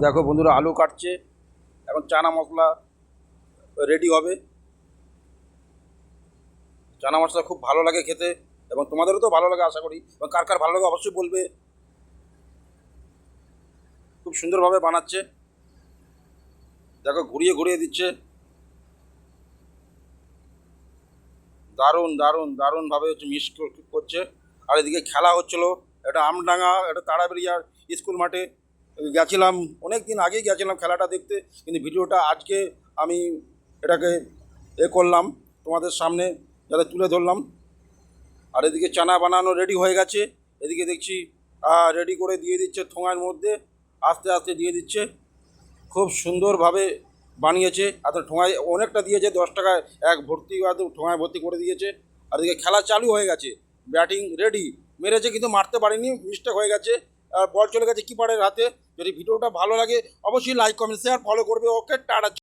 দেখো বন্ধুরা, আলু কাটছে, এখন চানা মশলা রেডি হবে। চানা মশলা খুব ভালো লাগে খেতে, এবং তোমাদেরও তো ভালো লাগে আশা করি, এবং কার কার ভালো লাগে অবশ্যই বলবে। খুব সুন্দরভাবে বানাচ্ছে, দেখো ঘুরিয়ে ঘুরিয়ে দিচ্ছে। দারুণ দারুণ দারুণভাবে হচ্ছে মিক্স করছে। আর এদিকে খেলা হচ্ছিলো, এটা আমডাঙ্গা, এটা তারাবেরিয়ার স্কুল মাঠে গেছিলাম। অনেক দিন আগেই গেছিলাম খেলাটা দেখতে, কিন্তু ভিডিওটা আজকে আমি এটাকে করলাম তোমাদের সামনে, যাতে তুলে ধরলাম। আর এদিকে চানা বানানো রেডি হয়ে গেছে। এদিকে দেখছি রেডি করে দিয়ে দিচ্ছে ঠোঙার মধ্যে, আস্তে আস্তে দিয়ে দিচ্ছে। খুব সুন্দরভাবে বানিয়েছে। এত ঠোঙায় অনেকটা দিয়েছে, 10 টাকায় এক ভর্তি, ঠোঙায় ভর্তি করে দিয়েছে। আর এদিকে খেলা চালু হয়ে গেছে, ব্যাটিং রেডি। মেরেছে কিন্তু মারতে পারেনি, মিস্টেক হয়ে গেছে। আর বল চলে গেছে কিপারের হাতে। যদি ভিডিওটা ভালো লাগে অবশ্যই লাইক কমেন্ট শেয়ার ফলো করবে। ওকে, টাটা।